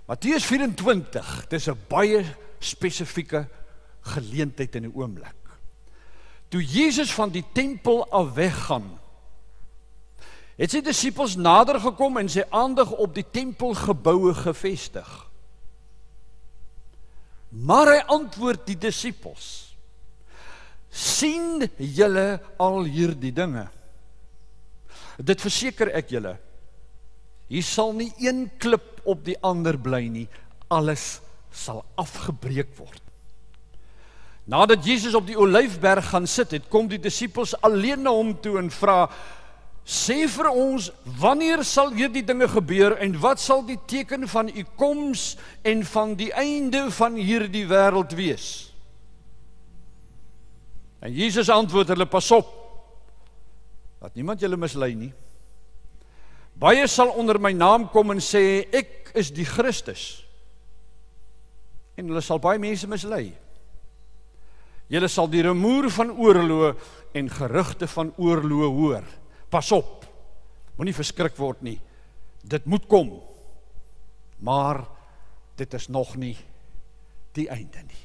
Matteus 24, dit is 'n baie spesifieke geleentheid in die oomblik. Toe Jesus van die tempel af weggaan, het sy disippels nader gekom en sy aandag op die tempelgeboue gefestig. Maar hy antwoord die disippels: sien julle al hierdie dinge? Dit verseker ek julle, hier sal nie een klip op die ander bly nie, alles sal afgebreek word. Nadat Jesus op die Olyfberg gaan sit het, kom die disippels alleen na hom toe en vra: sê vir ons, wanneer sal hierdie dinge gebeur en wat sal die teken van u koms en van die einde van hierdie wêreld wees? En Jesus antwoord hulle: pas op, dat niemand julle mislei nie. Baie sal onder my naam kom en sê, ek is die Christus. En hulle sal baie mense mislei. Julle sal die rumoer van oorloë en gerugte van oorloë hoor. Pas op, moenie verskrik word nie. Dit moet kom, maar dit is nog nie die einde nie.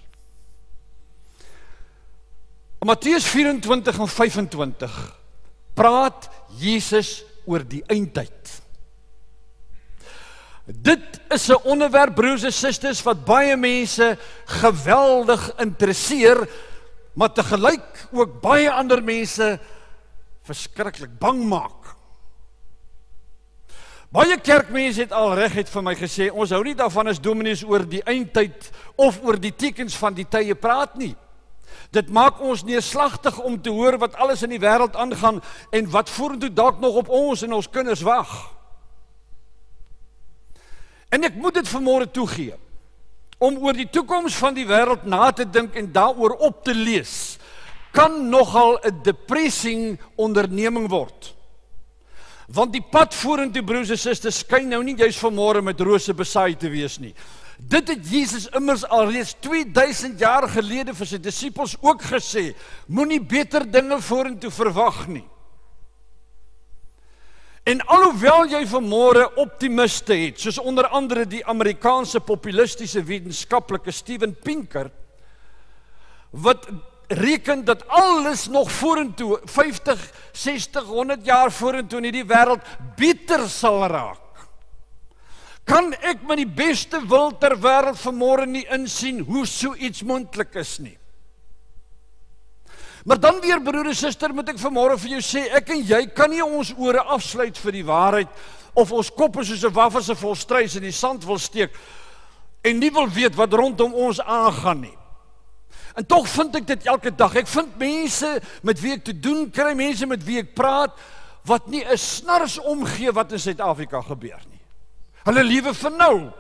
In Matteus 24 en 25 praat Jesus oor die eindtyd. Dit is 'n onderwerp, broers en susters, wat baie mense geweldig interesseer, maar tegelyk ook baie ander mense verskriklik bang maak. Baie kerkmense het al reguit vir my gesê, ons hou nie daarvan as dominees oor die eindtyd of oor die tekens van die tye praat nie. Dit maak ons neerslagtig om te hoor wat alles in die wêreld aangaan en wat vorentoe dalk nog op ons en ons kinders wag. En ek moet dit vanmôre toegee, om oor die toekoms van die wêreld na te dink en daaroor op te lees, kan nogal 'n depressing onderneming word. Want die pad vorentoe, broers en susters, skyn nou nie juis vanmôre met rose besaai te wees nie. Dit het Jesus immers alreeds 2000 jaar gelede vir sy disippels ook gesê, moenie beter dinge vorentoe verwag nie. En alhoewel jy vanmôre optimiste het, soos onder andere die Amerikaanse populistiese wetenskaplike Steven Pinker, wat reken dat alles nog vorentoe, 50, 60, 100 jaar vorentoe in hierdie wêreld beter sal raak, kan ek met die beste wil ter wêreld vanmôre nie insien hoe so iets moontlik is nie. Maar dan weer, broer en suster, moet ek vanmôre vir jou sê, ek en jy kan nie ons ore afsluit vir die waarheid, of ons koppe soos 'n waffel se vol struis in die sand wil steek, en nie wil weet wat rondom ons aangaan nie. En tog vind ek dit elke dag. Ek vind mense met wie ek te doen kry, mense met wie ek praat, wat nie 'n snars omgee wat in Suid-Afrika gebeur nie. Hulle lewe vir nou.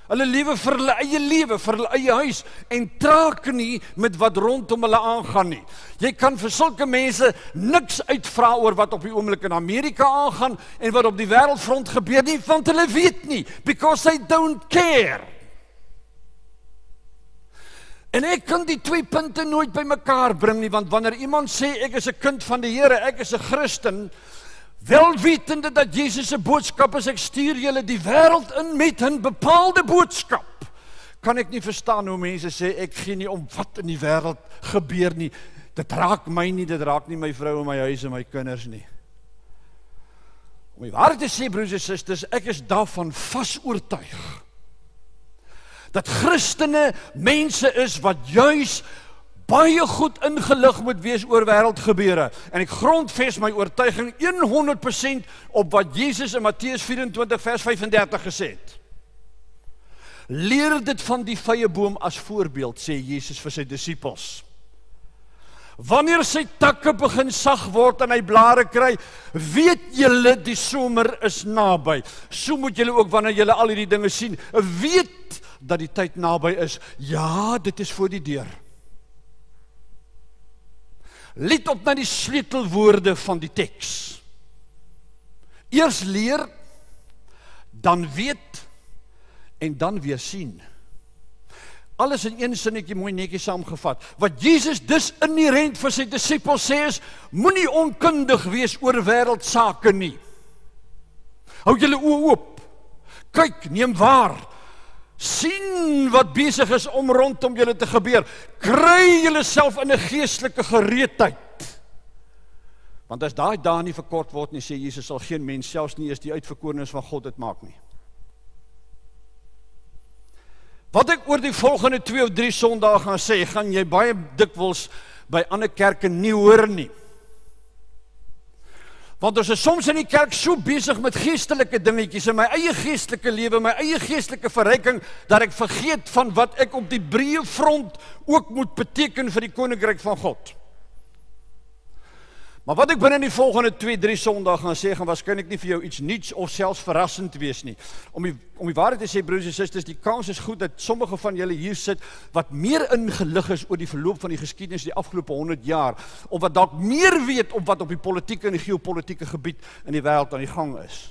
Hulle lewe vir hulle eie lewe, vir hulle eie huis, en traak nie met wat rondom hulle aangaan nie. Jy kan vir sulke mense niks uitvra oor wat op die oomblik in Amerika aangaan, en wat op die wêreldfront gebeur nie, want hulle weet nie, because they don't care. En ek kan die twee punte nooit by mekaar bring nie, want wanneer iemand sê, ek is 'n kind van die Here, ek is 'n Christen, welwetende dat Jesus se boodskap is, ek stuur julle die wêreld in met 'n bepaalde boodskap, kan ek nie verstaan hoe mense sê, ek gee nie om wat in die wêreld gebeur nie, dit raak my nie, dit raak nie my vrou en my huis en my kinders nie. Om die waarheid te sê, broers en susters, ek is daarvan vas oortuig, dat Christene mense is wat juis baie goed ingelig moet wees oor wêreldgebeure. En ek grondves my oortuiging 100% op wat Jesus in Matteus 24 vers 35 gesê het. Leer dit van die vyeboom as voorbeeld, sê Jesus vir sy disippels. Wanneer sy takke begin sag word en hy blare kry, weet julle die somer is naby. So moet julle ook wanneer julle al hierdie dinge sien, weet dat die tyd naby is. Ja, dit is voor die deur. Let op na die sleutelwoorde van die teks. Eers leer, dan weet en dan weer sien. Alles in een sinnetjie mooi netjie saamgevat. Wat Jesus dus inherent vir sy disippels sê is, moenie onkundig wees oor wêreldsake nie. Hou julle oë oop. Kyk, neem waar. Sien wat besig is om rondom julle te gebeur. Kry julleself in 'n geestelike gereedheid. Want as daai dae nie verkort word nie, sê Jesus, sal geen mens, selfs nie eens die uitverkorenes van God dit maak nie. Wat ek oor die volgende 2 of 3 Sondae gaan sê, gaan jy baie dikwels by ander kerke nie hoor nie. Want ons is soms in die kerk so besig met geestelike dingetjies, in my eie geestelike lewe, my eie geestelike verryking, dat ek vergeet van wat ek op die breë front ook moet beteken vir die koninkryk van God. Maar wat ek binne die volgende 2, 3 Sondae gaan sê, gaan waarskynlik nie vir jou iets nuuts of selfs verrassend wees nie. Om die waarheid te sê, broers en susters, die kans is goed dat sommige van julle hier sit, wat meer ingelig is oor die verloop van die geskiedenis die afgelope 100 jaar, of wat dalk meer weet op wat op die politieke en die geopolitieke gebied in die wêreld aan die gang is.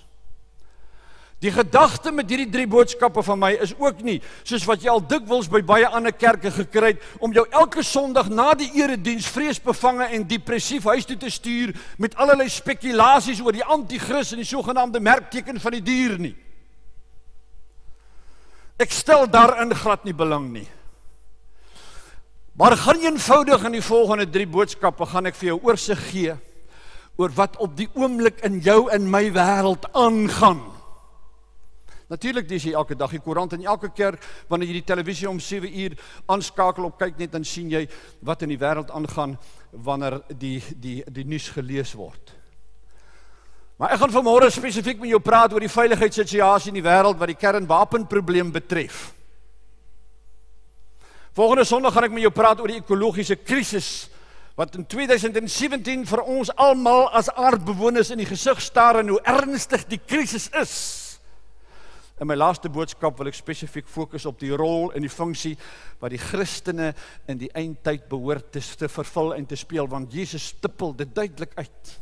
Die gedagte met hierdie 3 boodskappe van my is ook nie, soos wat jy al dikwels by baie ander kerke gekry het, om jou elke Sondag na die erediens vreesbevange en depressief huis toe te stuur met allerlei spekulasies oor die anti-kris en die sogenaamde merkteken van die dier nie. Ek stel daarin glad nie belang nie. Maar gaan eenvoudig in die volgende 3 boodskappe gaan ek vir jou oorsig gee oor wat op die oomblik in jou en my wêreld aangaan. Natuurlik lees jy elke dag die koerant in elke kerk, wanneer jy die televisie om 7 uur aanskakel op kyk net, dan sien jy wat in die wêreld aangaan wanneer die nuus gelees word. Maar ek gaan vanmôre spesifiek met jou praat oor die veiligheidssituasie in die wêreld wat die kernwapenprobleem betref. Volgende Sondag gaan ek met jou praat oor die ekologiese krisis wat in 2017 vir ons almal as aardbewoners in die gesig staar en hoe ernstig die krisis is. In my laaste boodskap wil ek spesifiek fokus op die rol en die funksie wat die Christene in die eindtyd behoort te vervul en te speel, want Jesus stippel dit duidelik uit.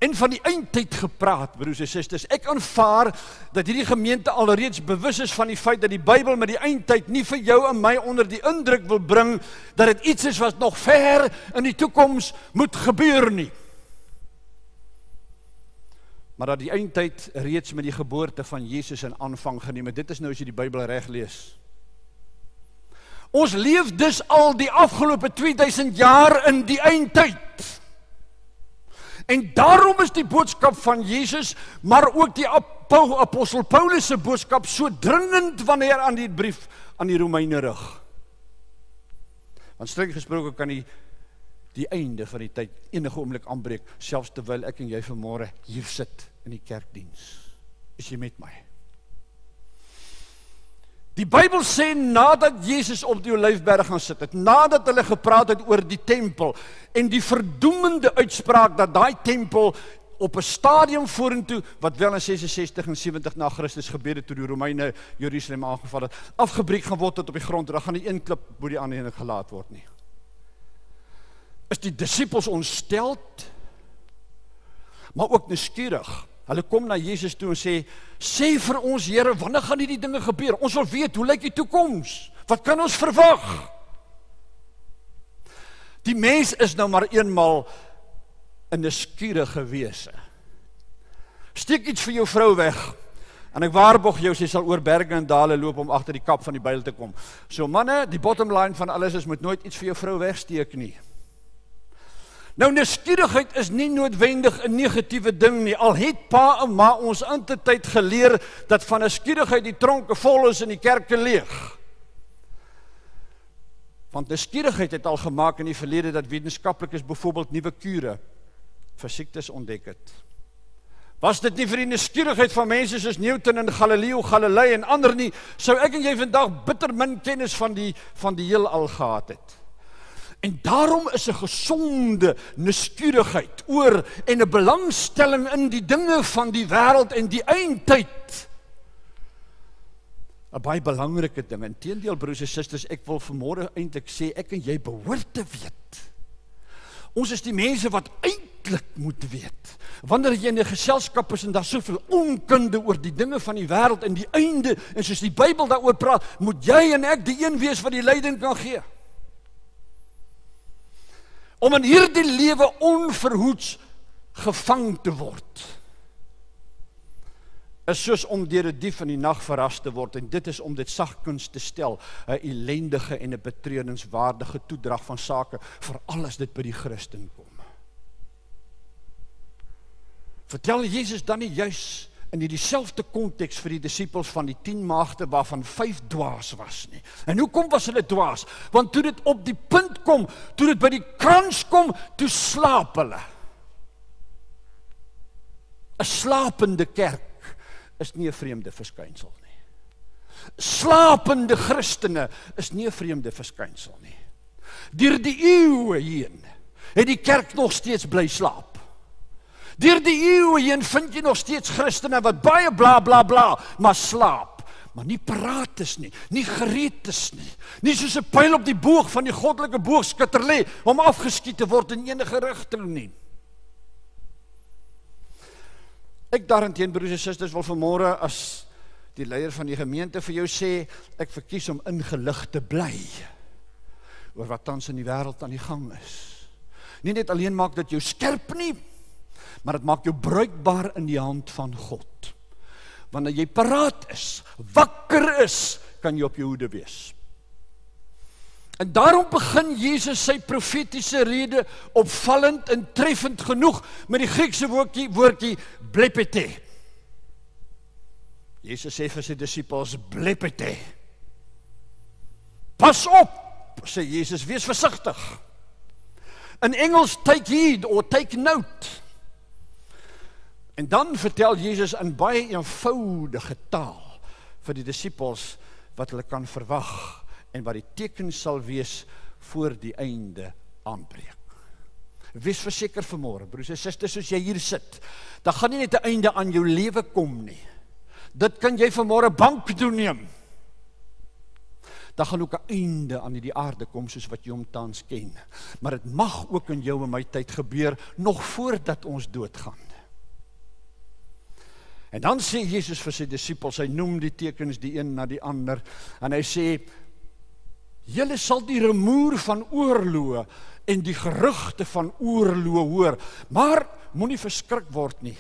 En van die eindtyd gepraat, broers en susters, ek aanvaar dat hierdie gemeente alreeds bewus is van die feit dat die Bybel met die eindtyd nie vir jou en my onder die indruk wil bring dat dit iets is wat nog ver in die toekoms moet gebeur nie. Maar dat die eindtyd reeds met die geboorte van Jesus in aanvang geneem het. Dit is nou as jy die Bybel reg lees. Ons leef dus al die afgelope 2000 jaar in die eindtyd. En daarom is die boodskap van Jesus, maar ook die apostel Paulus se boodskap so dringend wanneer aan die brief aan die Romeine rig. Want streng gesproke kan die einde van die tyd enige oomblik aanbreek, selfs terwyl ek en jy vanmôre hier sit in die kerkdiens. Is jy met my? Die Bybel sê nadat Jesus op die Olyfberg gaan sit het, nadat hulle gepraat het oor die tempel en die verdoemende uitspraak dat daai tempel op 'n stadium vorentoe, wat wel in 66 en 70 na Christus gebeur het toe die Romeine Jerusalem aangeval het, afgebreek gaan word tot op die grond, en dan gaan nie een klip bo die ander ene gelaat word nie. Is die disippels ontsteld, maar ook nuuskierig. Hulle kom na Jesus toe en sê vir ons, Here, wanneer gaan hierdie dinge gebeur? Ons wil weet, hoe lyk die toekoms? Wat kan ons verwag? Die mens is nou maar eenmal 'n nuuskierige wese. Steek iets vir jou vrou weg, en ek waarborg jou, sy sal oor berge en dale loop om agter die kap van die byl te kom. So manne, die bottom line van alles is, moet nooit iets vir jou vrou wegsteek nie. Nou, nuuskierigheid is nie noodwendig 'n negatiewe ding nie, al het pa en ma ons intetyd geleer dat van nuuskierigheid die tronke vol is en die kerke leeg. Want nuuskierigheid het al gemaak in die verlede dat wetenskaplikes byvoorbeeld nuwe kure vir siektes ontdek het. Was dit nie vir die nuuskierigheid van mense soos Newton en Galileo Galilei en ander nie, sou ek en jy vandag bitter min kennis van die heelal gehad het. En daarom is 'n gesonde nuuskierigheid oor en 'n belangstelling in die dinge van die wêreld en die eindtyd 'n baie belangrike ding. Inteendeel, broers en susters, ek wil vanmôre eintlik sê, ek en jy behoort te weet. Ons is die mense wat duidelik moet weet. Wanneer jy in 'n geselskap is en daar soveel onkunde oor die dinge van die wêreld en die einde, en soos die Bybel daaroor praat, moet jy en ek die een wees wat die leiding kan gee. Om in hierdie lewe onverhoeds gevang te word, is soos om deur 'n dief in die nag verras te word, en dit is om dit sagkens te stel, 'n ellendige en 'n betreurenswaardige toedrag van sake, veral as dit by die Christen kom. Vertel Jesus dan nie juis in dieselfde konteks vir die disippels van die 10 maagde waarvan 5 dwaas was nie. En hoekom was hulle dwaas? Want toe dit op die punt kom, toe dit by die krans kom, toe slaap hulle. 'n Slapende kerk is nie 'n vreemde verskynsel nie. Slapende Christene is nie 'n vreemde verskynsel nie. Deur die eeue heen het die kerk nog steeds bly slaap. Deur die eeue heen vind jy nog steeds Christene wat baie bla bla bla, maar slaap. Maar nie paraat is nie, nie gereed is nie. Nie soos 'n pyl op die boog van die goddelike boogskutter lê om afgeskiet te word in enige rigting nie. Ek daarenteen, broers en susters, wil vanmôre as die leier van die gemeente vir jou sê, ek verkies om ingelig te bly oor wat tans in die wêreld aan die gang is. Nie net alleen maak dit jou skerp nie, maar dit maak jou bruikbaar in die hand van God. Wanneer jy paraat is, wakker is, kan jy op jou hoede wees. En daarom begin Jesus sy profetiese rede opvallend en treffend genoeg met die Griekse woordjie blepete. Jesus sê vir sy disippels, blepete. Pas op, sê Jesus, wees versigtig. In Engels, take heed or take note. En dan vertel Jesus in baie eenvoudige taal vir die disippels wat hulle kan verwag en wat die teken sal wees voor die einde aanbreek. Wees verseker vanmôre, broers en susters, soos jy hier sit, dan gaan nie net 'n einde aan jou lewe kom nie. Dit kan jy vanmôre bank toeneem. Dan gaan ook 'n einde aan hierdie aarde kom soos wat jy hom tans ken. Maar dit mag ook in jou en my tyd gebeur nog voordat ons doodgaan. En dan sê Jesus vir sy disippels, hy noem die tekens die een na die ander, en hy sê, julle sal die rumoer van oorloë en die gerugte van oorloë hoor, maar moenie verskrik word nie.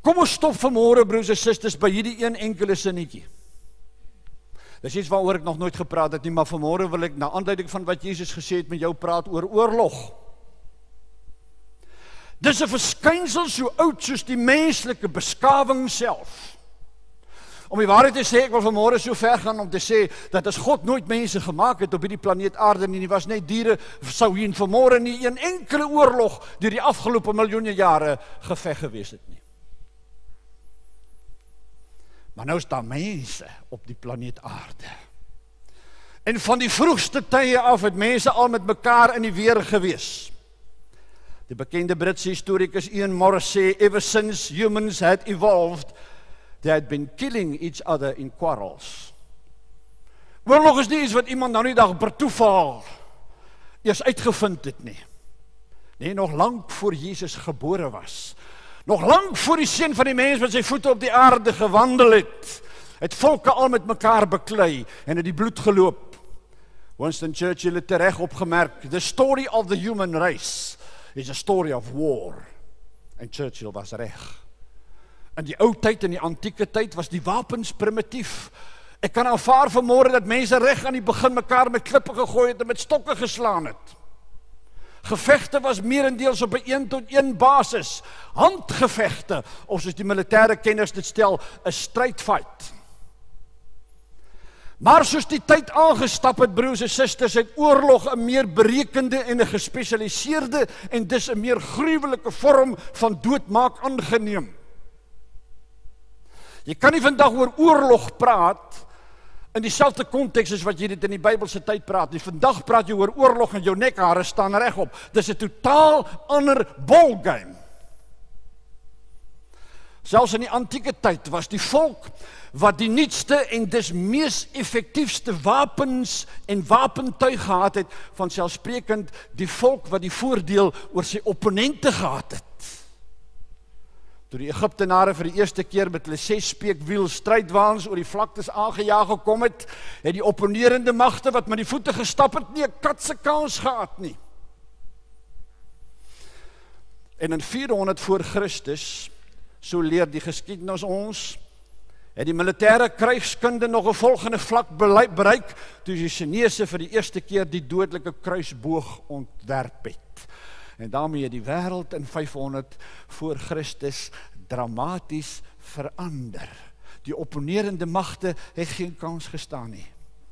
Kom ons stop vanmôre, broers en susters, by hierdie een enkele sinnetjie. Dis iets waaroor ek nog nooit gepraat het nie, maar vanmôre wil ek na aanleiding van wat Jesus gesê het met jou praat oor oorlog. Dis 'n verskynsel so oud soos die menslike beskawing self. Om die waarheid te sê, ek wil vanmôre so ver gaan om te sê, dat as God nooit mense gemaak het op hierdie planeet aarde nie, was net diere, sou hier vanmôre nie een enkele oorlog deur die afgelope miljoene jare geveg gewees het nie. Maar nou is daar mense op die planeet aarde. En van die vroegste tye af het mense al met mekaar in die weer gewees. Die bekende Britse historikus Ian Morris sê, ever since humans had evolved, they had been killing each other in quarrels. Oorlog is nie iets wat iemand nou die dag per toeval eers uitgevind het nie. Nee, nog lank voor Jesus gebore was. Nog lank voor die seun van die mens met sy voete op die aarde gewandel het volke al met mekaar beklei en het die bloed geloop. Winston Churchill het tereg opgemerk, the story of the human race is a story of war. En Churchill was reg. In die ou tyd, in die antieke tyd, was die wapens primitief. Ek kan aanvaar vanmôre dat mense reg aan die begin mekaar met klippe gegooi het en met stokke geslaan het. Gevegte was meerendeels op 'n 1-tot-1 basis. Handgevegte, of soos die militêre kenners dit stel, 'n strydfight. Maar soos die tyd aangestap het, broers en susters, het oorlog 'n meer berekende en 'n gespesialiseerde en dus 'n meer gruwelike vorm van doodmaak aangeneem. Jy kan nie vandag oor oorlog praat in dieselfde konteks as wat jy dit in die Bybelse tyd praat nie. Vandag praat jy oor oorlog en jou nekhare staan regop. Dis 'n totaal ander ballgame. Selfs in die antieke tyd was die volk wat die nuutste en dis mees effektiefste wapens en wapentuig gehad het, vanselfsprekend die volk wat die voordeel oor sy opponente gehad het. Toe die Egiptenare vir die eerste keer met hulle 6 speekwiel strydwaans oor die vlaktes aangejaag gekom het, het die opponerende magte wat met die voete gestap het, nie 'n katse kans gehad nie. En in 400 voor Christus, so leer die geskiedenis ons, het die militêre krygskunde nog 'n volgende vlak bereik, toe die Chinese vir die eerste keer die dodelike kruisboog ontwerp het. En daarmee het die wêreld in 500 voor Christus dramaties verander. Die opponerende magte het geen kans gestaan nie.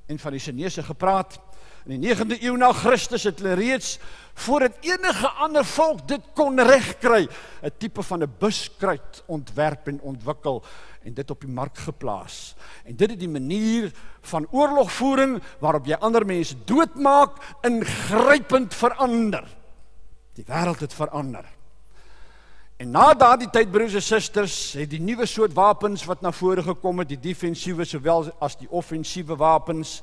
En van die Chinese gepraat, in die 9de eeu na Christus het hulle reeds, voordat enige ander volk dit kon regkry, 'n tipe van 'n buskruit ontwerp en ontwikkel, en dit op die mark geplaas. En dit het die manier van oorlogvoering, waarop jy ander mense doodmaak, ingrypend verander. Die wêreld het verander. En na daardie tyd, broers en susters, het die nuwe soort wapens wat na vore gekom het, die defensiewe sowel as die offensiewe wapens,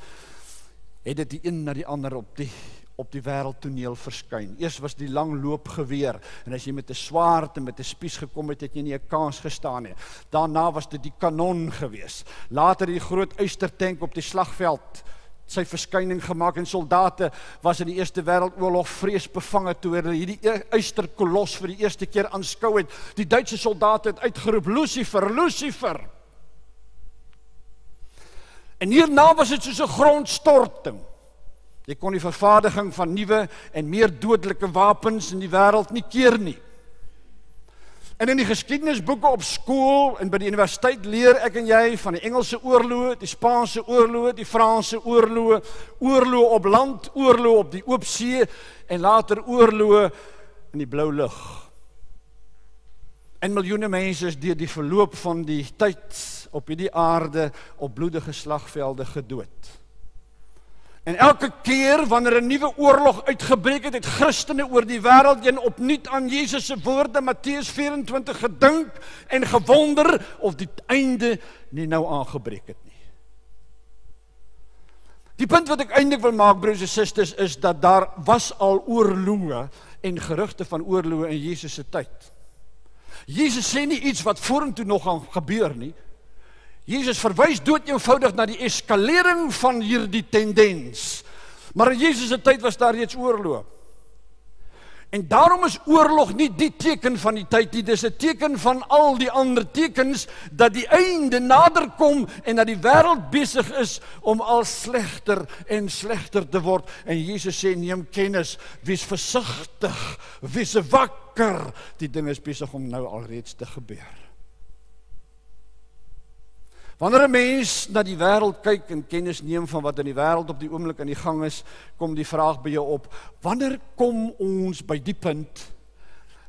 het dit die een na die ander op die wêreldtoneel verskyn. Eers was die langloopgeweer, en as jy met 'n swaard en met 'n spies gekom het, het jy nie 'n kans gestaan nie. Daarna was dit die kanon gewees. Later die groot ystertank op die slagveld, sy verskyning gemaak, en soldate was in die Eerste Wêreldoorlog vreesbevange toe hulle hierdie ysterkolos vir die eerste keer aanskou het. Die Duitse soldate het uitgeroep, Lucifer, Lucifer. En hierna was dit soos 'n grondstorting. Jy kon die vervaardiging van nuwe en meer dodelike wapens in die wêreld nie keer nie. En in die geskiedenisboeke op skool en by die universiteit leer ek en jy van die Engelse oorloë, die Spaanse oorloë, die Franse oorloë, oorloë op land, oorloë op die oop see en later oorloë in die blou lug. En miljoene mense is deur die verloop van die tyd op hierdie aarde op bloedige slagvelde gedood. En elke keer wanneer 'n nuwe oorlog uitgebreek het, het Christene oor die wêreld heen opnuut aan Jesus se woorde Matteus 24 gedink en gewonder of die einde nie nou aangebreek het nie. Die punt wat ek eintlik wil maak, broers en susters, is dat daar was al oorloë en gerugte van oorloë in Jesus se tyd. Jesus sê nie iets wat vorentoe nog gaan gebeur nie. Jesus verwys dood eenvoudig na die eskalering van hierdie tendens. Maar in Jesus se tyd was daar reeds oorlog. En daarom is oorlog nie die teken van die tyd nie, dis 'n teken van al die ander tekens dat die einde nader kom en dat die wêreld besig is om al slegter en slegter te word. En Jesus sê, neem kennis, wees versigtig, wees wakker. Die ding is besig om nou alreeds te gebeur. Wanneer 'n mens na die wêreld kyk en kennis neem van wat in die wêreld op die oomblik aan die gang is, kom die vraag by jou op, wanneer kom ons by die punt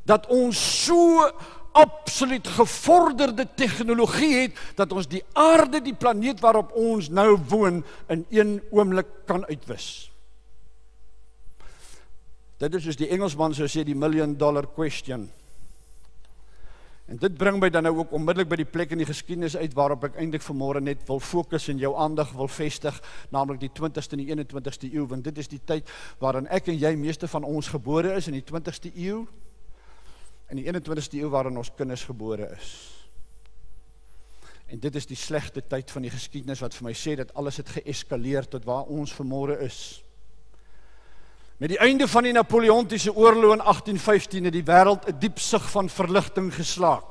dat ons so absoluut gevorderde tegnologie het, dat ons die aarde, die planeet waarop ons nou woon, in een oomblik kan uitwis? Dit is soos die Engelsman sou sê, die $1 million question. En dit bring my dan nou ook onmiddellik by die plek in die geskiedenis uit waarop ek eintlik vanmôre net wil fokus en jou aandag wil vestig, naamlik die 20ste en die 21ste eeu, want dit is die tyd waarin ek en jy, meeste van ons gebore is, in die 20ste eeu, en die 21ste eeu waarin ons kinders gebore is. En dit is die slegte tyd van die geskiedenis wat vir my sê dat alles het geeskaleer tot waar ons vanmôre is. Met die einde van die Napoleontiese oorlog in 1815 het die wêreld 'n diep sug van verligting geslaak.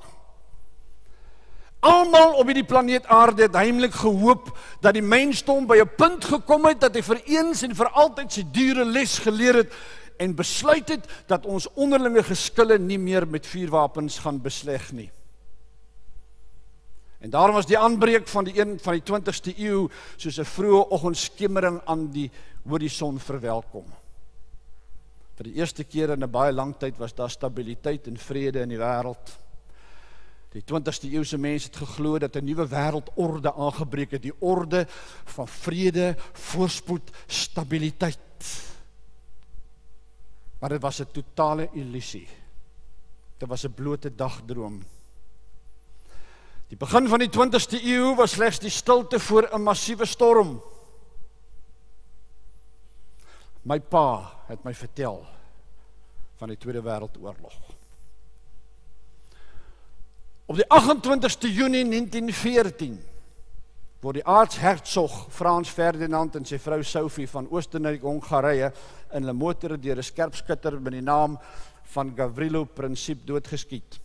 Almal op hierdie planeet aarde het heimlik gehoop dat die mensdom by 'n punt gekom het dat hy vir eens en vir altyd sy dure les geleer het en besluit het dat ons onderlinge geskille nie meer met vuurwapens gaan besleg nie. En daarom was die aanbreek van die 20ste eeu soos 'n vroeë oggendskemering aan die horison verwelkom. Vir die eerste keer in 'n baie lang tyd was daar stabiliteit en vrede in die wêreld. Die 20ste eeuse mense het geglo dat 'n nuwe wêreldorde aangebreek het, die orde van vrede, voorspoed, stabiliteit. Maar dit was 'n totale illusie. Dit was 'n blote dagdroom. Die begin van die 20ste eeu was slegs die stilte voor 'n massiewe storm. My pa het my vertel van die Tweede Wêreldoorlog. Op die 28ste Junie 1914 word die aartshertsog Frans Ferdinand en sy vrou Sophie van Oostenryk-Hongarije in hulle motor deur 'n skerpskutter met die naam van Gavrilo Princip doodgeskiet.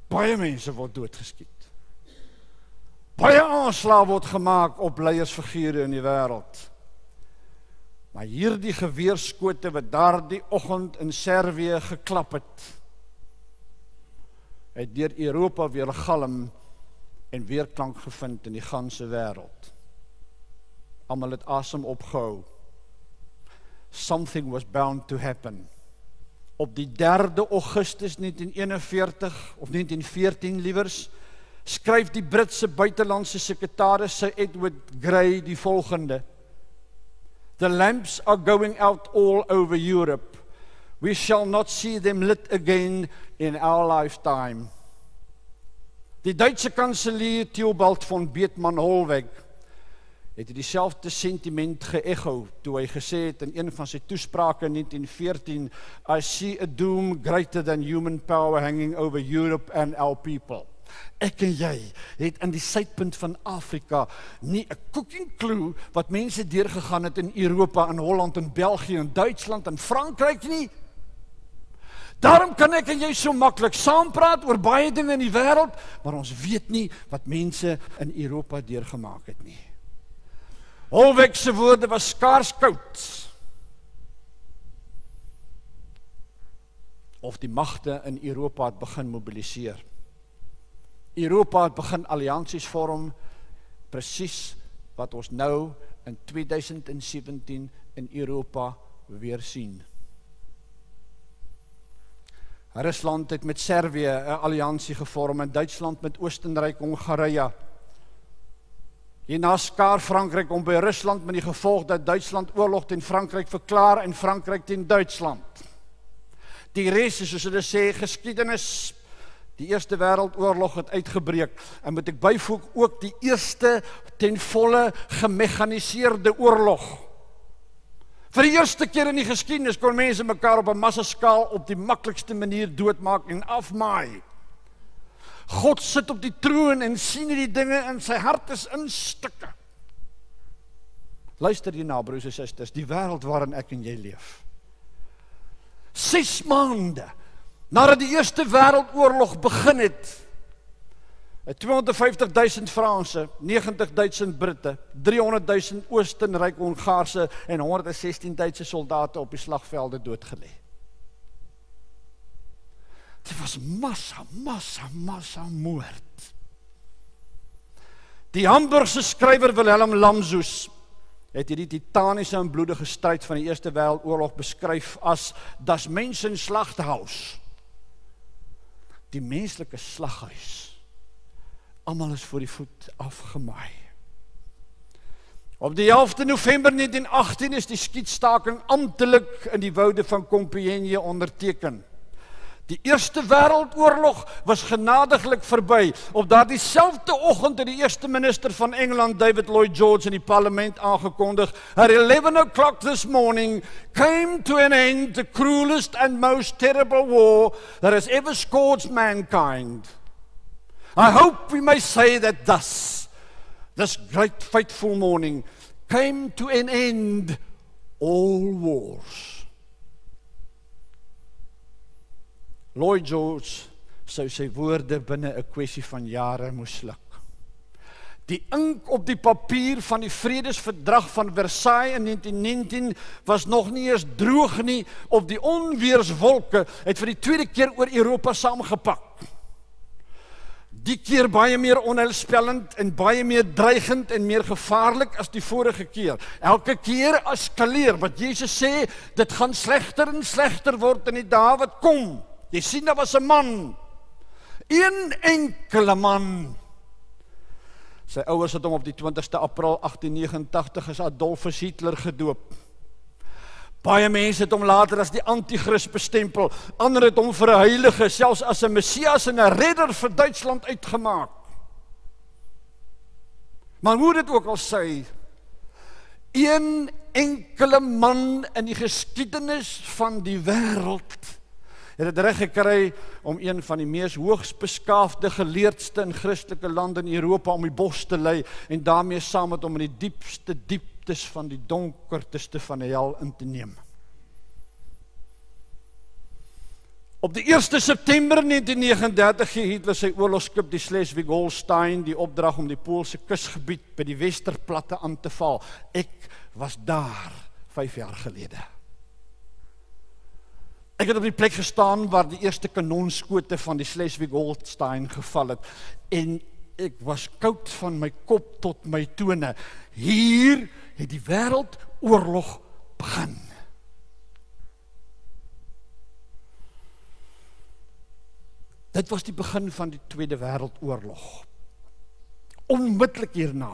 Baie mense word doodgeskiet. Baie aanslae word gemaak op leiersfigure in die wêreld. Maar hierdie geweerskote wat daardie oggend in Servië geklap het deur Europa weer galm en weerklank gevind in die ganse wêreld. Almal het asem opgehou. Something was bound to happen. Op die 3 Augustus 1941 of 1914 liewers, skryf die Britse buitelandse sekretaris Sir Edward Grey die volgende: The lamps are going out all over Europe. We shall not see them lit again in our lifetime. Die Duitse kanselier Theobald von Bethmann-Hollweg het dieselfde sentiment geëcho toe hy gesê het in een van sy toesprake in 1914, I see a doom greater than human power hanging over Europe and our people. Ek en jy het in die suidpunt van Afrika nie 'n cooking clue wat mense deurgegaan het in Europa, in Holland, in België, in Duitsland, in Frankryk nie. Daarom kan ek en jy so maklik saampraat oor baie dinge in die wêreld, maar ons weet nie wat mense in Europa deurgemaak het nie. Hollweg se woorde was skaars koud. Of die magte in Europa het begin mobiliseer. Europa het begin alliansies vorm, presies wat ons nou in 2017 in Europa weer sien. Rusland het met Servië 'n alliansie gevorm en Duitsland met Oostenryk-Hongarije. Hierna skaar Frankryk om by Rusland met die gevolg dat Duitsland oorlog teen Frankryk verklaar en Frankryk teen Duitsland. Die res is, soos hulle sê, geskiedenis. Die Eerste Wêreldoorlog het uitgebreek en moet ek byvoeg ook die eerste ten volle gemechaniseerde oorlog. Vir die eerste keer in die geskiedenis kon mense mekaar op 'n massaskaal op die maklikste manier doodmaak en afmaai. God sit op die troon en sien die dinge en sy hart is in stukke. Luister hierna, broers en susters, die wêreld waarin ek en jy leef. 6 maande nadat die Eerste Wêreldoorlog begin het, 250.000 Franse, 90.000 Britte, 300.000 Oostenryk-Hongaarse en 116 Duitse soldate op die slagvelde doodgelê. Dit was massa moord. Die Hamburgse skrywer Wilhelm Lamsoos het hierdie titaniese en bloedige stryd van die Eerste Wêreldoorlog beskryf as das Mensenslachthaus. Die menslike slaghuis. Almal is voor die voet afgemaai. Op die 11de November 1918 is die skietstaking amptelik in die woude van Compiègne onderteken. Die Eerste Wêreldoorlog was genadiglik verby. Op daardie selfde oggend het die eerste minister van Engeland, David Lloyd George, in die parlement aangekondig, at 11 o'clock this morning came to an end the cruelest and most terrible war that has ever scourged mankind. I hope we may say that thus, this great fateful morning came to an end all wars. Lloyd George sou sy woorde binne 'n kwessie van jare moes sluk. Die ink op die papier van die Vredesverdrag van Versailles in 1919 was nog nie eens droog nie, of die onweerswolke het vir die tweede keer oor Europa saamgepak. Die keer baie meer onheilspellend en baie meer dreigend en meer gevaarlik as die vorige keer. Elke keer eskaleer, wat Jesus sê, dit gaan slegter en slegter word in die dae wat kom. Jy sien, daar was 'n man, een enkele man. Sy ouers het hom op die 20ste April 1889 as Adolfus Hitler gedoop. Baie mense het hom later as die anti-kris bestempel, ander het hom vir 'n heilige, selfs as 'n Messias en 'n redder vir Duitsland uitgemaak. Maar hoe dit ook al sê, een enkele man in die geskiedenis van die wêreld het dit reg gekry om een van die mees hoogs beskaafde, geleerdste in Christelike lande in Europa om die bos te lei en daarmee saam met hom in die diepste dieptes van die donkerste van die hel in te neem. Op die 1 September 1939 gee Hitler sy oorlogskip die Schleswig-Holstein die opdrag om die Poolse kusgebied by die Westerplatte aan te val. Ek was daar 5 jaar gelede. Ek het op die plek gestaan waar die eerste kanonskote van die Schleswig-Holstein geval het en ek was koud van my kop tot my tone. Hier het die wêreldoorlog begin. Dit was die begin van die Tweede Wêreldoorlog. Onmiddellik hierna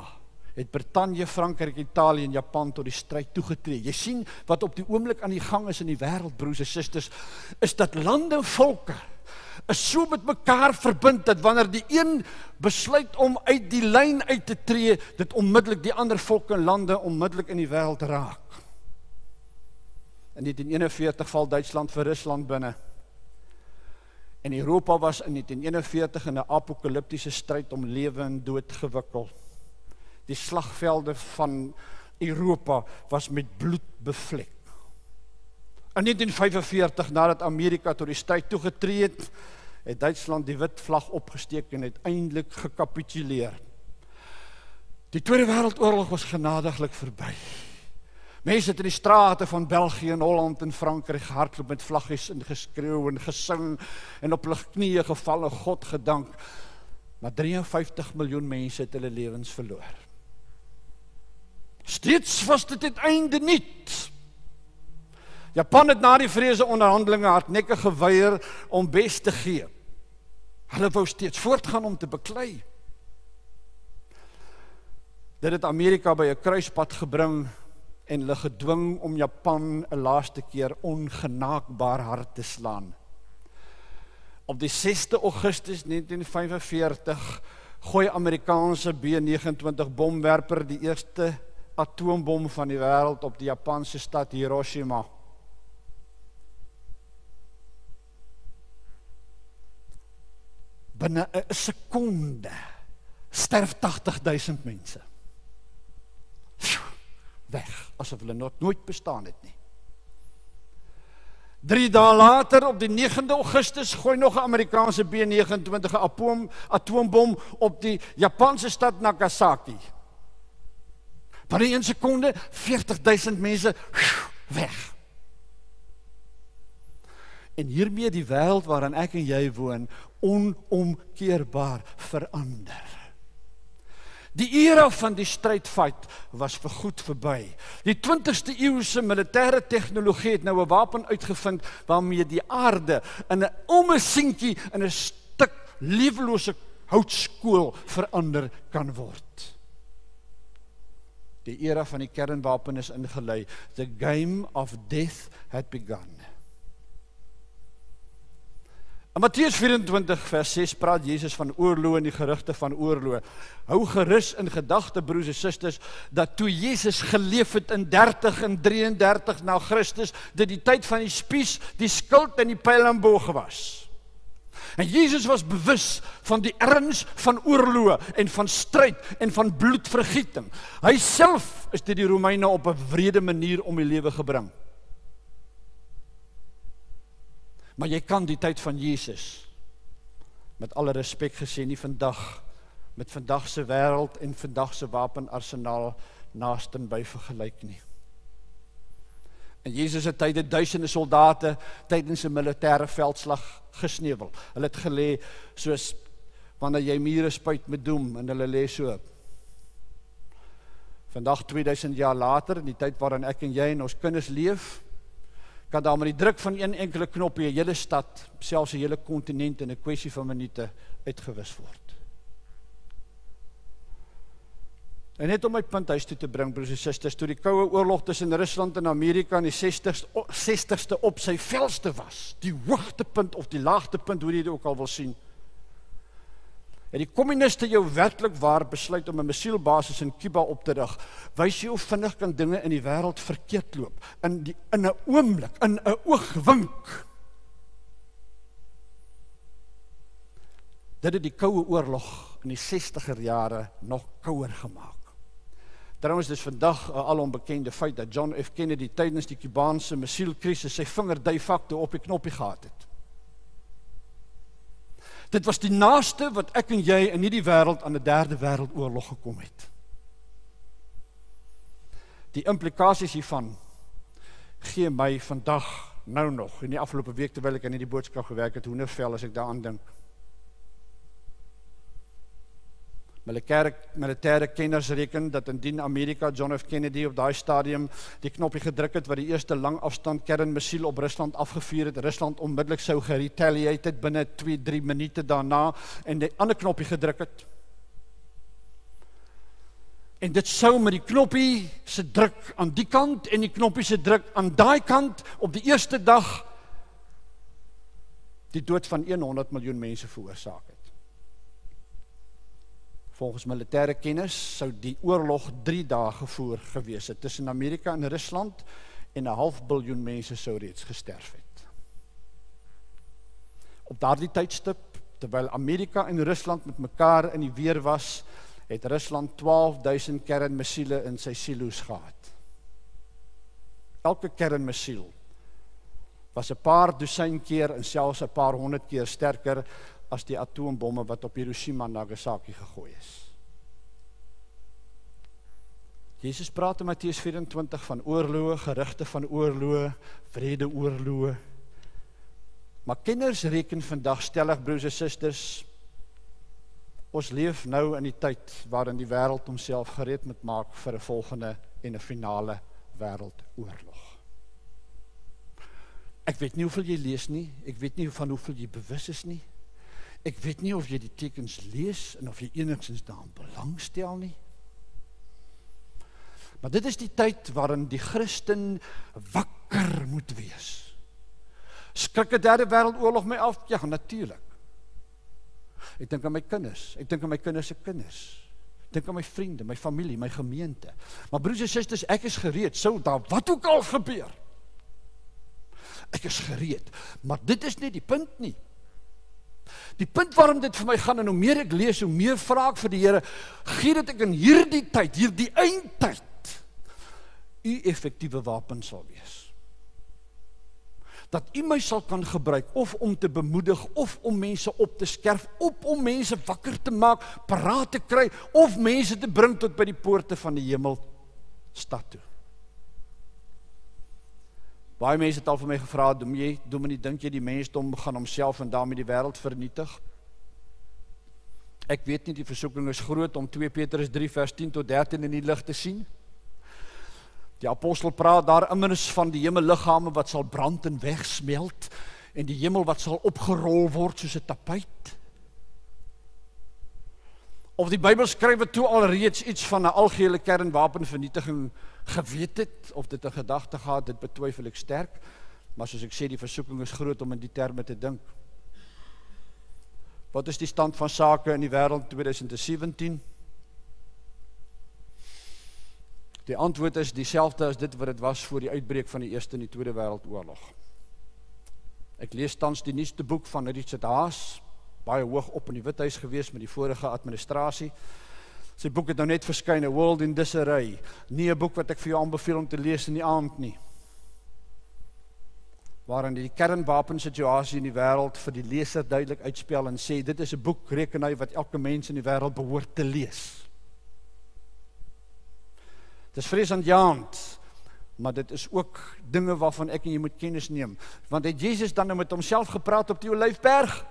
het Brittanje, Frankryk, Italië en Japan tot die stryd toegetree. Jy sien wat op die oomblik aan die gang is in die wêreld, broers en susters, is dat lande en volke is so met mekaar verbind dat wanneer die een besluit om uit die lyn uit te tree, dit onmiddellik die ander volke en lande onmiddellik in die wêreld raak. In 1941 val Duitsland vir Rusland binne. En Europa was in 1941 in 'n apokaliptiese stryd om lewe en dood gewikkel. Die slagvelde van Europa was met bloed bevlek. In 1945, nadat Amerika tot die stryd toegetree het, het Duitsland die wit vlag opgesteek en uiteindelik gekapituleer. Die Tweede Wêreldoorlog was genadiglik verby. Mense het in die strate van België en Holland en Frankryk gehardloop met vlaggies en geskreeu en gesing en op hulle knieë geval en God gedank. Maar 53 miljoen mense het hulle lewens verloor. Steeds was dit uiteindelik niet. Japan het na die vrese onderhandelinge hardnekkig geweier om bes te gee. Hulle wou steeds voortgaan om te beklei. Dit het Amerika by 'n kruispunt gebring en hulle gedwing om Japan 'n laaste keer ongenaakbaar hard te slaan. Op die 6 Augustus 1945 gooi Amerikaanse B-29 bomwerper die eerste atoombom van die wêreld op die Japanse stad Hiroshima. Binne 'n sekonde sterf 80.000 mense. Weg, asof hulle nooit bestaan het nie. 3 dae later, op die 9 Augustus, gooi nog 'n Amerikaanse B-29 atoombom op die Japanse stad Nagasaki. Binne 1 sekonde, 40.000 mense, weg. En hiermee die wêreld waarin ek en jy woon, onomkeerbaar verander. Die era van die strijdfight was vergoed verby. Die 20ste eeuse militêre tegnologie het nou 'n wapen uitgevind waarmee die aarde in 'n ommesientjie in 'n stuk lewenlose houtskool verander kan word. Die era van die kernwapen is ingelei. The game of death had begun. In Matteus 24 vers 6 praat Jesus van oorloë en die gerugte van oorloë. Hou gerus in gedagte, broers en susters, dat toe Jesus geleef het in 30 en 33 na Christus, dit die tyd van die spies, die skild en die pyl en boog was. En Jesus was bewus van die erns van oorloë en van stryd en van bloedvergieting. Hy self is deur die Romeine op 'n wrede manier om die lewe gebring. Maar jy kan die tyd van Jesus, met alle respek gesê, nie vandag, met vandag se wêreld en vandag se wapenarsenaal naastenby vergelyk nie. In Jesus se tyd het duisende soldate tydens 'n militêre veldslag gesneuwel. Hulle het gelê soos wanneer jy mure spuit met doem en hulle lê so. Vandag 2000 jaar later, in die tyd waarin ek en jy en ons kinders leef, kan daar met die druk van een enkele knoppie 'n hele stad, selfs 'n hele kontinent in 'n kwessie van minute uitgewis word. En net om my punt huis toe te bring, broers en susters, toe die koue oorlog tussen Rusland en Amerika in die 60ste op sy velste was, die hoogtepunt of die laagtepunt, hoe jy dit ook al wil sien, het die kommuniste jou werklik waar besluit om 'n missielbasis in Cuba op te rig. Wys jy hoe vinnig kan dinge in die wêreld verkeerd loop, in 'n oomblik, in 'n oogwink. Dit het die koue oorlog in die 60er jare nog kouer gemaak. Trouwens, dis vandag 'n alombekende feit dat John F. Kennedy tydens die Kubaanse missielkrisis sy vinger de facto op die knoppie gehad het. Dit was die naaste wat ek en jy in hierdie wêreld aan 'n derde wêreldoorlog gekom het. Die implikasies hiervan gee my vandag nou nog, in die afgelope week terwyl ek aan hierdie boodskap gewerk het, hoendervel as ek daaraan dink. Militêre kenners reken dat indien Amerika John F. Kennedy op daai stadium die knoppie gedruk het wat die eerste langafstand kernmissiel op Rusland afgevuur het, Rusland onmiddellik sou geretaliate het binne 2-3 minute daarna en die ander knoppie gedruk het. En dit sou met die knoppie se druk aan die kant en die knoppie se druk aan daai kant op die eerste dag die dood van 100 miljoen mense veroorsaak het. Volgens militêre kennis sou die oorlog 3 dae gevoer gewees het tussen Amerika en Rusland en 500 miljoen mense sou reeds gesterf het. Op daardie tydstip, terwyl Amerika en Rusland met mekaar in die weer was, het Rusland 12.000 kernmissiele in sy silo's gehad. Elke kernmissiel was 'n paar dosyn keer en selfs 'n paar 100 keer sterker as die atoombomme wat op Hiroshima en Nagasaki gegooi is. Jesus praat in Matteus 24 van oorloë, gerugte van oorloë, vredeoorloë. Maar kenners reken vandag stellig, broers en susters, ons leef nou in die tyd waarin die wêreld homself gereed moet maak vir 'n volgende en 'n finale wêreldoorlog. Ek weet nie hoeveel jy lees nie, ek weet nie van hoeveel jy bewus is nie. Ek weet nie of jy die tekens lees en of jy enigstens daaraan belangstel nie. Maar dit is die tyd waarin die Christen wakker moet wees. Skrik 'n derde wêreldoorlog my af? Ja, natuurlik. Ek dink aan my kinders, ek dink aan my kinders se kinders. Ek dink aan my vriende, my familie, my gemeente. Maar broers en susters, ek is gereed, sou daar wat ook al gebeur. Ek is gereed, maar dit is nie die punt nie. Die punt waarom dit vir my gaan, en hoe meer ek lees, hoe meer vra ek vir die Here, gee dat ek in hierdie tyd, hierdie eindtyd, u effektiewe wapen sal wees. Dat u my sal kan gebruik, of om te bemoedig, of om mense op te skerp, of om mense wakker te maak, paraat te kry, of mense te bring tot by die poorte van die hemel stad toe. Baie mense het al vir my gevra, Dominee, dink jy die mensdom gaan homself en daarmee die wêreld vernietig? Ek weet nie, die versoeking is groot om 2 Petrus 3 vers 10 tot 13 in die lig te sien. Die apostel praat daar immers van die hemelliggame wat sal brand en wegsmelt, en die hemel wat sal opgerol word soos 'n tapuit. Of die Bybel skryf toe alreeds iets van 'n algehele kernwapenvernietiging geweet het, of dit 'n gedagte gehad, dit betwyfel ek sterk, maar soos ek sê, die versoeking is groot om in die terme te dink. Wat is die stand van sake in die wêreld 2017? Die antwoord is dieselfde as dit wat dit was voor die uitbreek van die Eerste en die Tweede Wêreldoorlog. Ek lees tans die nuutste boek van Richard Haas, baie hoog op in die Withuis gewees met die vorige administrasie. Sy boek het nou net verskyn, A World in Disarray. Nie 'n boek wat ek vir jou aanbeveel om te lees in die aand nie. Waarin die kernwapensituasie in die wêreld vir die leser duidelik uitspel en sê, dit is 'n boek, reken hy, wat elke mens in die wêreld behoort te lees. Dit is vreesaanjaend, maar dit is ook dinge waarvan ek en jy moet kennis neem. Want het Jesus dan nou met homself gepraat op die Olyfberg?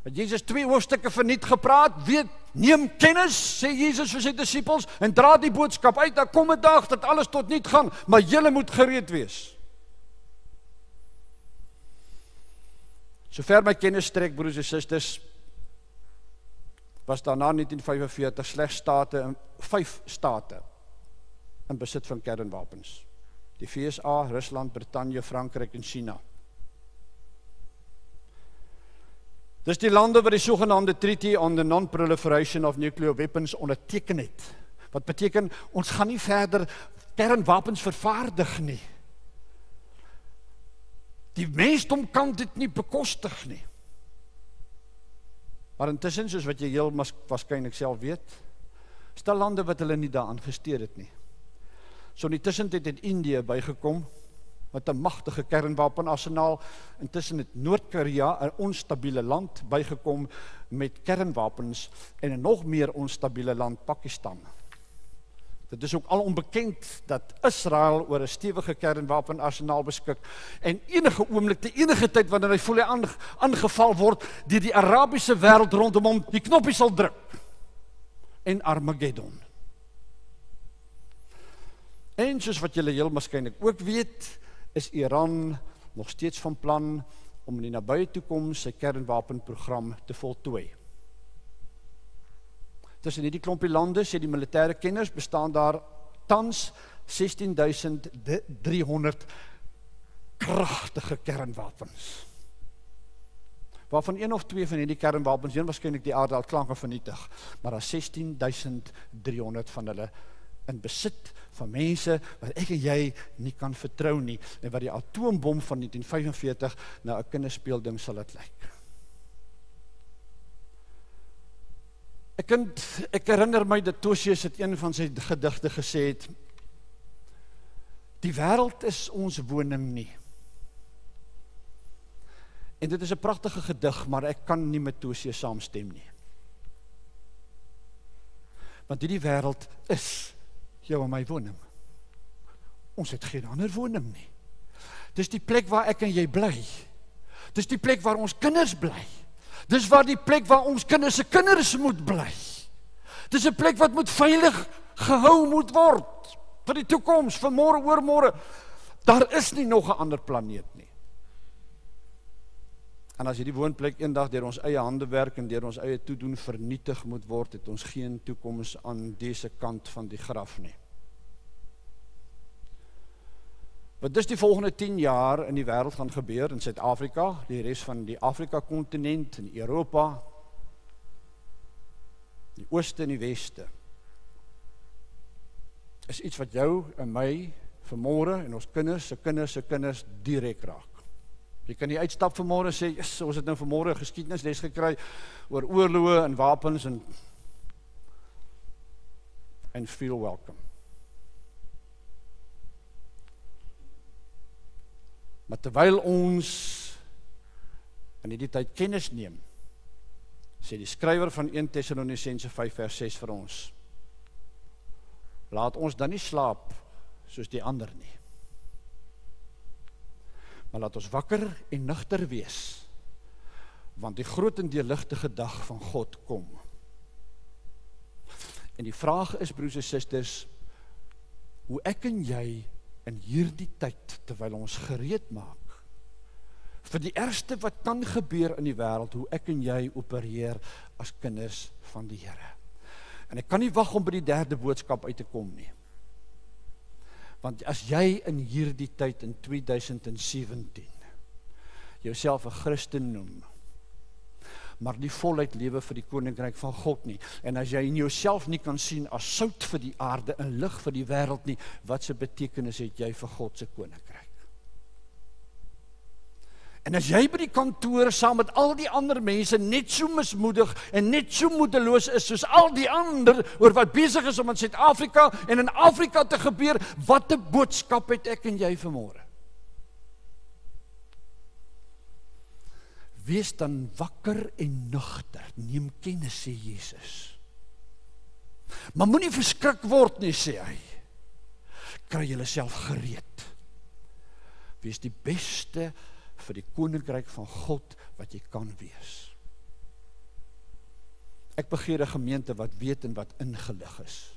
Het Jesus 2 hoofstukke verniet gepraat? Weet, neem kennis, sê Jesus vir sy disippels, en dra die boodskap uit, daar kom 'n dag dat alles tot niet gaan, maar julle moet gereed wees. Sover my kennis strek, broers en susters, was daarna 1945 slegs 5 state in besit van kernwapens. Die VSA, Rusland, Brittanje, Frankryk en China. Dis die lande wat die sogenaamde Treaty on the Non-Proliferation of Nuclear Weapons onderteken het. Wat beteken, ons gaan nie verder kernwapens vervaardig nie. Die mensdom kan dit nie bekostig nie. Maar intussen, soos wat jy heel waarskynlik self weet, is daar lande wat hulle nie daaraan gesteer het nie. So in die tussentyd het Indië bygekom, met 'n magtige kernwapenarsenaal. Intussen het Noord-Korea, 'n onstabiele land, bygekom met kernwapens, en 'n nog meer onstabiele land, Pakistan. Dit is ook al onbekend dat Israel oor 'n stewige kernwapenarsenaal beskik, en enige oomblik, te enige tyd wanneer hy voel hy aangeval word, deur die Arabiese wêreld rondom hom, die knoppie sal druk. En Armageddon. En soos wat julle heel waarskynlik ook weet, is Iran nog steeds van plan om in die nabye toekoms sy kernwapenprogram te voltooi. Tussen hierdie klompie lande, sê die militêre kenners, bestaan daar tans 16.300 kragtige kernwapens. Waarvan 1 of 2 van hierdie kernwapens heel waarskynlik die aarde al klaar gaan vernietig, maar daar 16.300 van hulle in besit van mense wat ek en jy nie kan vertrou nie, en wat die atoombom van 1945 na 'n kinderspeelding sal dit lyk. Ek herinner my dat Tosius het een van sy gedigte gesê het, die wêreld is ons woning nie. En dit is 'n pragtige gedig, maar ek kan nie met Tosius saamstem nie. Want hierdie wêreld is jou en my woning. Ons het geen ander woning nie. Dis die plek waar ek en jy bly. Dis die plek waar ons kinders bly. Dis waar die plek waar ons kinders se kinders moet bly. Dis 'n plek wat moet veilig gehou moet word vir die toekoms, vir môre, oormôre. Daar is nie nog 'n ander planeet nie. En as hierdie woonplek eendag deur ons eie hande werk en deur ons eie toedoen vernietig moet word, het ons geen toekoms aan dese kant van die graf nie. Wat dus die volgende 10 jaar in die wêreld gaan gebeur, in Suid-Afrika, die res van die Afrika-kontinent, in Europa, die ooste en die weste, is iets wat jou en my vanmôre en ons kinders se kinders se kinders direk raak. Jy kan nie uitstap vanmôre en sê, yes, ons het nou vanmôre geskiedenisles gekry oor oorloë en wapens en feel welcome. Maar terwyl ons in hierdie tyd kennis neem, sê die skrywer van 1 Tessalonisense 5 vers 6 vir ons, laat ons dan nie slaap soos die ander nie, maar laat ons wakker en nugter wees, want die groot en deurligtige dag van God kom. En die vraag is, broers en susters, hoe ek en jy in hierdie tyd, terwyl ons gereed maak, vir die ergste wat kan gebeur in die wêreld, hoe ek en jy opereer as kinders van die Here. En ek kan nie wag om by die derde boodskap uit te kom nie. Want as jy in hierdie tyd in 2017 jouself 'n Christen noem, maar nie voluit lewe vir die koninkryk van God nie, en as jy in jouself nie kan sien as sout vir die aarde en lig vir die wêreld nie, wat se betekenis het jy vir God se koninkryk? En as jy by die kantoor saam met al die ander mense net so mismoedig en net so moedeloos is soos al die ander oor wat besig is om in Suid-Afrika en in Afrika te gebeur, wat 'n boodskap het ek en jy vanmôre? Wees dan wakker en nugter, neem kennis, sê Jesus. Maar moenie verskrik word nie, sê hy. Kry julleself gereed. Wees die beste vir die koninkryk van God wat jy kan wees. Ek begeer 'n gemeente wat weet en wat ingelig is.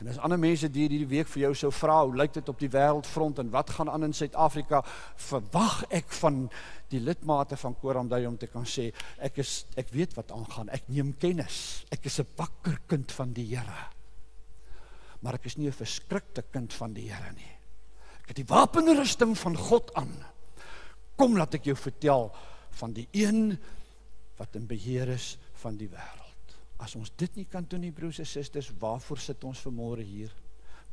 En as ander mense die hierdie week vir jou sou vra, hoe lyk dit op die wêreldfront en wat gaan aan in Suid-Afrika, verwag ek van die lidmate van Koramdai om te kan sê, ek weet wat aangaan, ek neem kennis, ek is 'n wakker kind van die Here. Maar ek is nie 'n verskrikte kind van die Here nie. Ek het die wapenrusting van God aan. Kom, laat ek jou vertel van die een wat in beheer is van die wêreld. As ons dit nie kan doen nie, broers en susters, waarvoor sit ons vanmôre hier?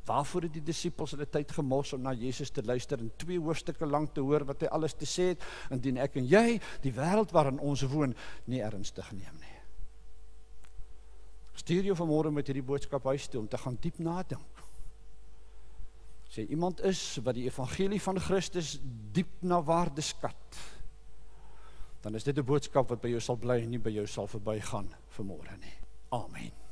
Waarvoor het die disippels hulle tyd gemors om na Jesus te luister en 2 hoofstukke lank te hoor wat hy alles te sê het, indien ek en jy die wêreld waarin ons woon nie ernstig neem nie? Stuur jou vanmôre met hierdie boodskap huis toe om te gaan diep nadink. As jy iemand is wat die evangelie van Christus diep na waarde skat, dan is dit 'n boodskap wat by jou sal bly en nie by jou sal verbygaan vanmôre nie. Amen.